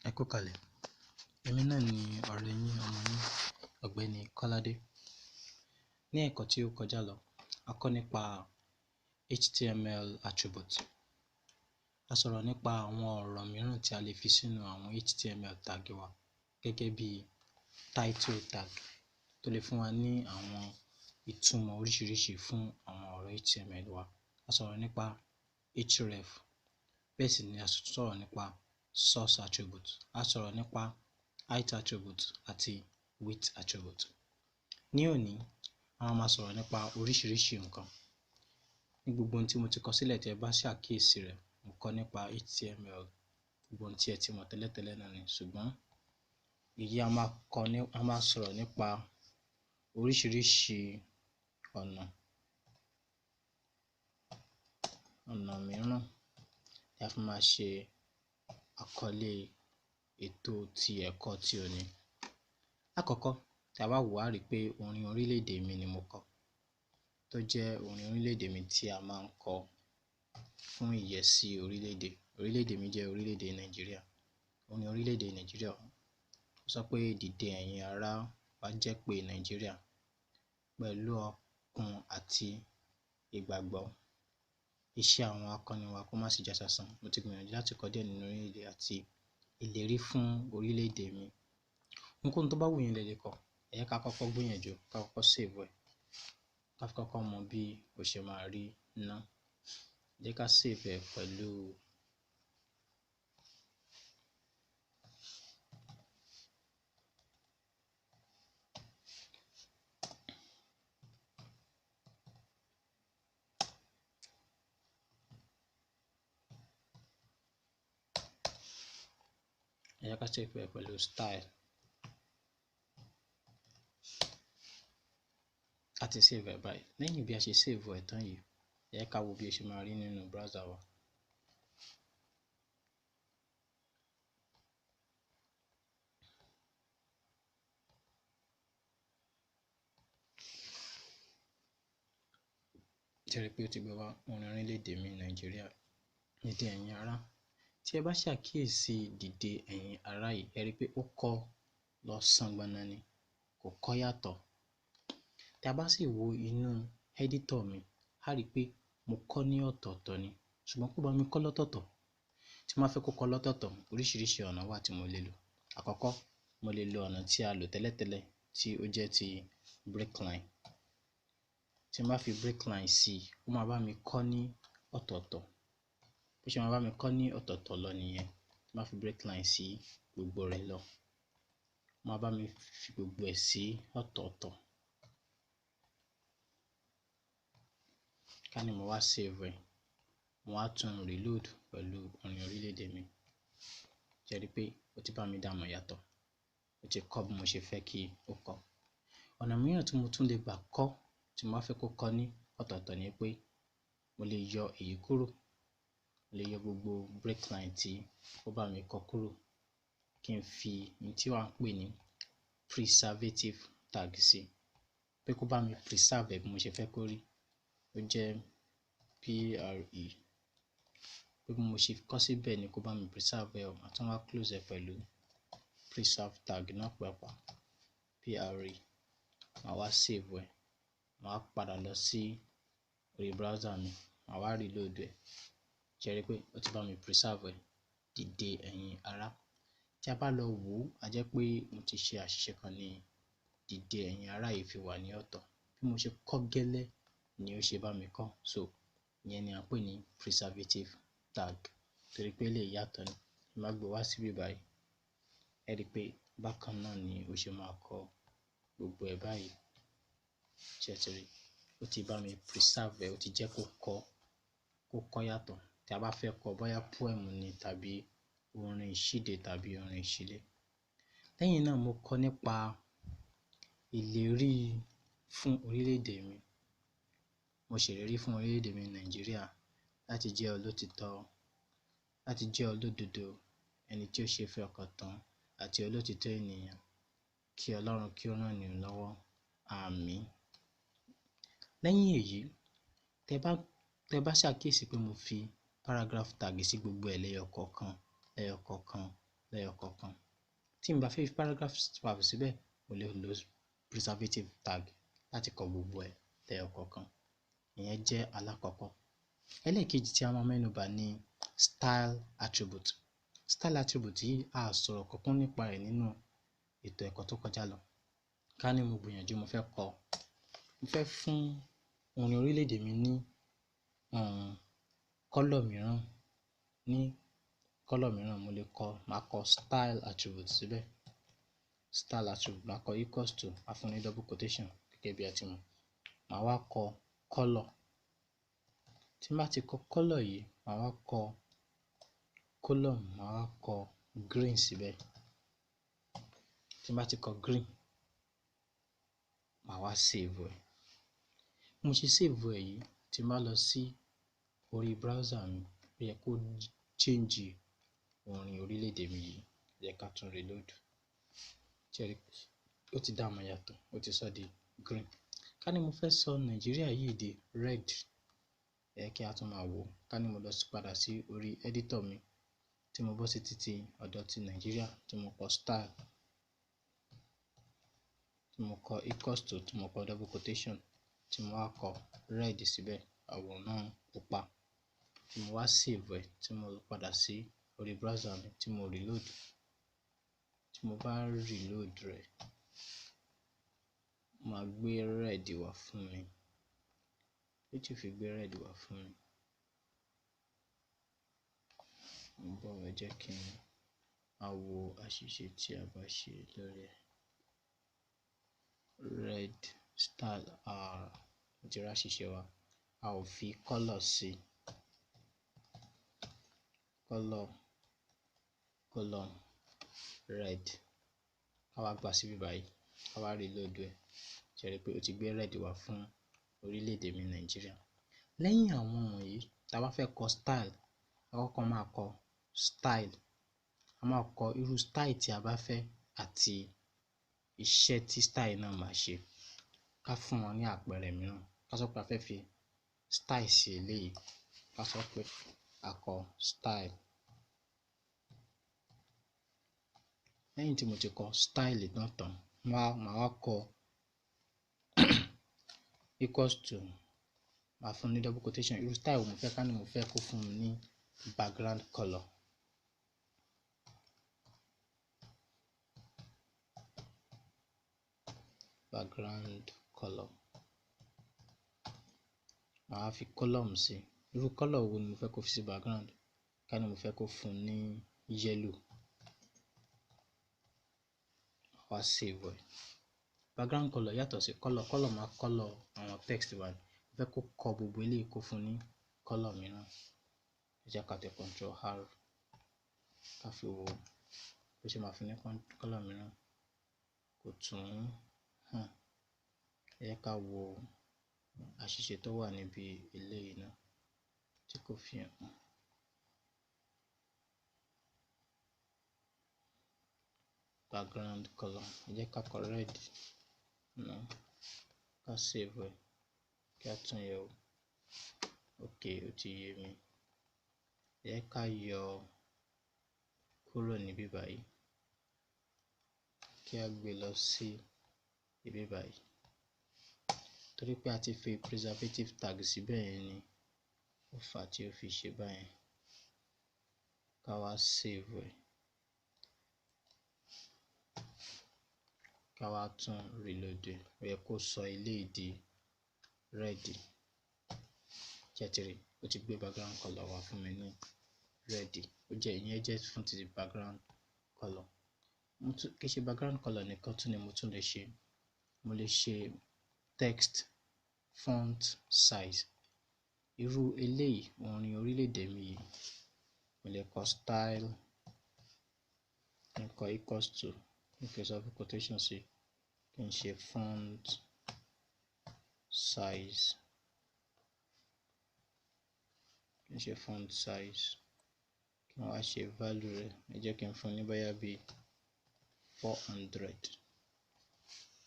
Ẹ kú kalẹ̀. Èmi náà ni ọ̀rẹ́ yín, ọmọ yín, ọ̀gbẹ́ni Kọ́ládé. Ní ẹ̀kọ́ tí ó kọjá lọ, a kọ́ nípa HTML attribute. A sọ̀rọ̀ nípa àwọn ọ̀rọ̀ mìíràn tí a lè fi sínú àwọn HTML tag wa, gẹ́gẹ́ bí title tag tó lè fún wa ní àwọn ìtumọ̀ oríṣiríṣi fún àwọn ọ̀rọ̀ HTML wa. A sọ̀rọ̀ nípa href, bẹ́ẹ̀ sì ni a sọ̀rọ̀ nípa source attribute. A sọ̀rọ̀ nípa height attribute àti width attribute. Ní òní, a máa sọ̀rọ̀ nípa oríṣiríṣi nǹkan. Ní gbogbo ohun tí mo ti kọ sílẹ̀ tí ẹ bá ṣàkíyèsí rẹ̀, mo kọ nípa HTML, gbogbo ohun tí ẹ ti mọ̀ tẹ́lẹ̀tẹ́lẹ̀ náà ni, ṣùgbọ́n èyí a máa sọ̀rọ̀ nípa oríṣiríṣi ọ̀nà mìíràn tí a fi máa ṣe àkọlé ètò ti ẹ̀kọ́ tí òní. Lákọ̀ọ́kọ́, tí a bá wò á rí pé orin orílẹ̀-èdè mi ni mo kọ, tó jẹ́ orin orílẹ̀-èdè mi tí a máa ń kọ fún ìyẹ́sí orílẹ̀-èdè. Orílẹ̀-èdè mi jẹ́ orílẹ̀-èdè Nàìjíríà. Orin orílẹ̀-èdè Nàìjíríà ó sọ pé dìde ẹ̀yin ará wa jẹ́ pé Nàìjíríà, pẹ̀lú ọkàn àti ìgbàgbọ́, iṣẹ́ àwọn akọni wa kó má sì já sásán. Mo ti gbìyànjú láti kọ díẹ̀ nínú orílẹ̀-èdè àti ìlérí fún orílẹ̀-èdè mi. Ohunkóhun tó bá wù yín lẹ lè kọ. Ẹ jẹ́ ká kọ́kọ́ gbìyànjú, ká kọ́kọ́ save ẹ̀, ká kọ́kọ́ mọ bí ó ṣe máa rí ná. Ẹ jẹ́ ká save ẹ̀ pẹ̀lú style. A ti save ẹ̀ báyìí. Lẹ́yìn bí a ṣe save ẹ̀ tán yìí, ẹ jẹ́ ká wo bí ó ṣe máa rí nínú browser wa. Ṣé ẹ rí pé ó ti gbé wá orin orílẹ̀-èdè mi Nàìjíríà, dìde ẹ̀yin ará. Tí ẹ bá ṣàkíyèsí dìde ẹ̀yin ará yìí, ẹ rí pé ó kọ lọ sángbọnà ni, kò kọ yàtọ̀. Tí a bá sì wo inú editor mi, a rí pé mo kọ ní ọ̀tọ̀ọ̀tọ̀ ni, ṣùgbọ́n kó bá mi kọ lọ́tọ̀ọ̀tọ̀. Tí mo bá fẹ́ kó kọ lọ́tọ̀ọ̀tọ̀, oríṣiríṣi ọ̀nà wà tí mo lè lò. Àkọ́kọ́, mo lè lo ọ̀nà tí a lò tẹ́lẹ̀tẹ́lẹ̀ tí ó jẹ́ ti breakline. Tí mo bá fi breakline sí i, ó máa bá mi kọ ní ọ̀tọ̀ọ̀tọ̀. Bó ṣe máa bá mi kọ ní ọ̀tọ̀ọ̀tọ̀ lọ nìyẹn. Tí mo bá fi breakline sí gbogbo rẹ̀ lọ, ó máa bá mi fi gbogbo ẹ̀ sí ọ̀tọ̀ọ̀tọ̀. Ká ní mo wá save ẹ̀, mo wá tún reload pẹ̀lú orin orílẹ̀-èdè mi. Ṣé ẹ rí pé ó ti bá mi dámọ̀ yàtọ̀? Ó ti kọ bí mo ṣe fẹ́ kí ó kọ. Ọ̀nà mìíràn tí mo tún lè gbà kọ, tí mo bá fẹ́ kó kọ ní ọ̀tọ̀ọ̀tọ̀, ni pé mo lè yọ èyí kúrò. Mo lè yọ gbogbo breakline tí ó bá mi kọ kúrò, kí n fi ohun tí wọ́n ń pè ní preservative tag sí, pé kó bá mi preserve ẹ̀ bí mo ṣe fẹ́ kó rí. Ó jẹ́ pre, pé bí mo ṣe kọ síbẹ̀ ni kó bá mi preserve ẹ̀. Màá tún wá close ẹ̀ pẹ̀lú preserve tag náà pàápàá, pre. Màá wá save ẹ̀, màá padà lọ sí orí browser mi, màá wá reload ẹ̀. Ṣé ẹ rí pé ó ti bá mi preserve ẹ̀, dìde ẹ̀yin ará. Tí a bá lọ wò ó, a jẹ́ pé mo ti ṣe àṣìṣe kan ní dìde ẹ̀yin ará yìí fi wà ní ọ̀tọ̀. Bí mo ṣe kọ gẹ́lẹ́ ni ó ṣe bá mi kọ. So ìyẹn ni a ń pè ní preservative tag, torí pé eléyìí yàtọ̀ ni. Tí mo bá gbé wá síbí báyìí, ẹ rí pé bákan náà ni ó ṣe máa kọ gbogbo ẹ̀ báyìí. Ṣé ẹ ti rí? Ó ti bá mi preserve ẹ̀, ó ti jẹ́ kó kọ yàtọ̀. Tí a bá fẹ́ kọ bóyá poem ni tàbí orin ìṣíde tàbí orin ìṣílé. Lẹ́yìn náà, mo kọ nípa ìlérí fún orílẹ̀-èdè mi. Mo ṣèlérí fún orílẹ̀-èdè mi Nàìjíríà láti jẹ́ olótìítọ́, láti jẹ́ olódodo, ẹni tí ó ṣe é fi ọkàn tán àti olótìítọ́ ènìyàn. Kí Ọlọ́run kí ó ràn yín lọ́wọ́. Àmín. Lẹ́yìn èyí, tẹ bá ṣàkíyèsí pé mo fi paragraph tag sí gbogbo ẹ̀ lẹ́yọ kọ̀ọ̀kan, lẹ́yọ kọ̀ọ̀kan. Tí n bá fẹ́ fi paragraph síbẹ̀, mo lè lo preservative tag láti kọ gbogbo ẹ̀ lẹ́yọ kọ̀ọ̀kan. Ìyẹn jẹ́ alákọ̀ọ́kọ́. Ẹlẹ́ẹ̀kejì tí a máa mẹ́nu bà ni style attribute. Style attribute yìí a sọ̀rọ̀ kankan nípa rẹ̀ nínú ètò ẹ̀kọ́ tó kọjá lọ. Ká ní mo gbìyànjú mo fẹ́ fún orin orílẹ̀-èdè mi ní kọ́lọ̀ mìíràn, màá kọ style attribute síbẹ̀. Style attribute màá kọ equals to, a fún ní double quotation gẹ́gẹ́ bí a ti mọ̀. Màá wá kọ color. Tí n bá ti kọ color yìí, màá wá kọ column, màá wá kọ green síbẹ̀. Tí n bá ti kọ green, màá wá save ẹ̀. Mo ṣe save ẹ̀ yìí, tí n bá lọ sí orí browser mi, ó yẹ kó change orin orílẹ̀-èdè mi yìí. Ẹ jẹ́ ká tún reload. Ó ti dá àmọ̀ yàtọ̀, ó ti sọ di green. Ká ní mo fẹ́ sọ Nàìjíríà yìí di red, kí a tún máa wò. Ká ní mo lọ padà sí orí editor mi, tí mo bọ́ sí títí ọ̀dọ̀ ti Nàìjíríà, tí mo kọ style, tí mo kọ equals to, tí mo kọ double quotation, tí mo wá kọ red síbẹ̀, àwòrán pupa, tí mo wá save ẹ̀, tí mo padà sí orí browser mi, tí mo reload. Tí mo bá reload rẹ̀, ó máa gbé red wá fún mi. Ó ti fi gbé red wá fún mi. Ẹ jẹ́ kí a wo àṣìṣe tí a bá ṣe lórí red style. Ó ti rí àṣìṣe wa. A ò fi color sí. Color red. Ká wá gbà síbí báyìí. Ká wá reload ẹ̀. Ṣé rí pé ó ti gbé red wá fún orílẹ̀-èdè mi Nàìjíríà. Lẹ́yìn àwọn wọ̀nyí, tí a bá fẹ́ kọ style, a kọ́kọ́ máa kọ style. A máa kọ irú style tí a bá fẹ́ àti iṣẹ́ tí style náà máa ṣe. Ká fún wọn ní àpẹẹrẹ mìíràn. Ká sọ pé a fẹ́ fi style sí eléyìí. Ká sọ pé a kọ style. Lẹ́yìn tí mo ti kọ style náà tán, màá wá kọ equals to, màá fún ní double quotation. Irú style wo mo fẹ́, ká ní mo fẹ́ kó fún mi ní background color. Background color. Màá fi column sí. Irú color wo ni mo fẹ́ kó fi sí background? Ká ní mo fẹ́ kó fún ní yellow. Wá save ẹ̀. Background color yàtọ̀ sí color. Color máa color àwọn text wa. Mo fẹ́ kó kọ gbogbo eléyìí kó fún ní color mìíràn. Ẹ jẹ́ ká tẹ Ctrl R. Ká fi wo bó ṣe máa fún ní color mìíràn. Kò tún hàn. Ẹ jẹ́ ká wo àṣìṣe tó wà níbi eléyìí náà tí kò fi hàn. Background color. Ẹ jẹ́ ká kọ red náà. Ká save ẹ̀. Kí a tún yẹ̀ wò. Ok, ó ti yé mi. Ẹ jẹ́ ká yọ kúrò níbí báyìí. Kí a gbé lọ sí ibi báyìí. Torí pé a ti fi preservative tag síbẹ̀ yẹn ni ó fà á tí ó fi ṣe báyẹn. Ká wá save ẹ̀. Ká wá tún reload ẹ̀. Ó yẹ kó sọ eléyìí di red. Ṣẹ́tìrì, ó ti gbé background color wá fún mi ní red. Ìyẹn jẹ́ fún ti background color. Kì í ṣe background color nìkan tún ni mo tún lè ṣe. Mo lè ṣe text font size. Irú eléyìí, orin orílẹ̀-èdè mi yìí, mo lè kọ style, kí n kọ equals to, kí n fi double quotation sí, kí n ṣe font size, kí n wá ṣe value rẹ̀. Ẹ jẹ́ kí n fún ní bóyá bí 400.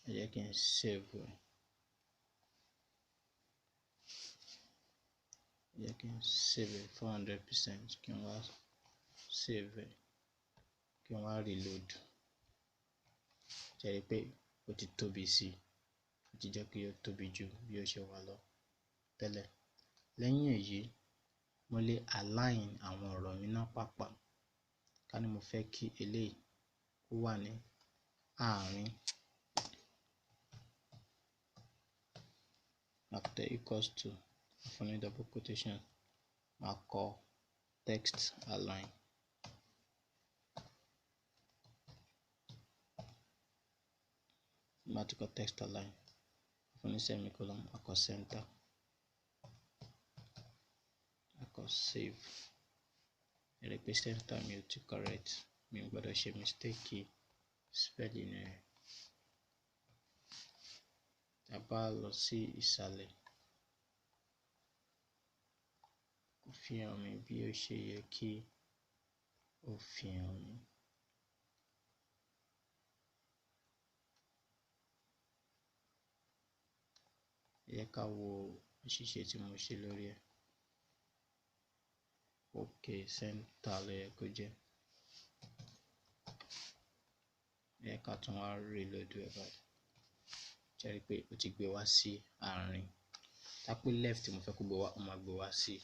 Ẹ jẹ́ kí n save ẹ̀. Ẹ jẹ́ kí n save ẹ̀ 400%. Kí n wá save ẹ̀. kí wọ́n wá reload. Ṣé rí pé ó ti tóbi sí i, ó ti jẹ́ kí ó tóbi ju bí ó ṣe wà lọ tẹ́lẹ̀. Lẹ́yìn èyí, mo lè align àwọn ọ̀rọ̀ mi náà pàápàá. Ká ní mo fẹ́ kí eléyìí ó wà ní àárín. After equals to, fún ní double quotation, màá kọ text align. Màá ti kọ text align, fún ní semicolon, màá kọ center, màá kọ save. Ẹ rí pé center mi ò ti correct, mi ò gbọ́dọ̀ ṣe mistake spelling rẹ̀. Tá bá lọ sí ìsàlẹ̀, ó fi hàn mí bí ó ṣe yẹ kí ó fi hàn mí. Ẹ jẹ́ ká wo àṣìṣe tí mo ṣe lórí ẹ̀. Ok, center ló yẹ kó jẹ́. Ẹ jẹ́ ká tún wá reload ẹ̀ báyìí. Ṣé rí pé ó ti gbé wá sí àárín. Tá pé left mo fẹ́ kó gbé wá, ó máa gbé wá sí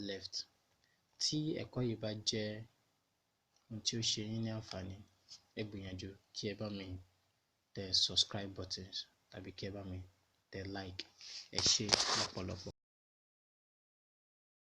left. Tí ẹ̀kọ́ yìí bá jẹ́ ohun tí ó ṣe yín ní àǹfààní, ẹ gbìyànjú kí ẹ bá mi tẹ subscribe button tàbí kí ẹ bá mi tẹ like. Ẹ ṣé lọ́pọ̀lọpọ̀.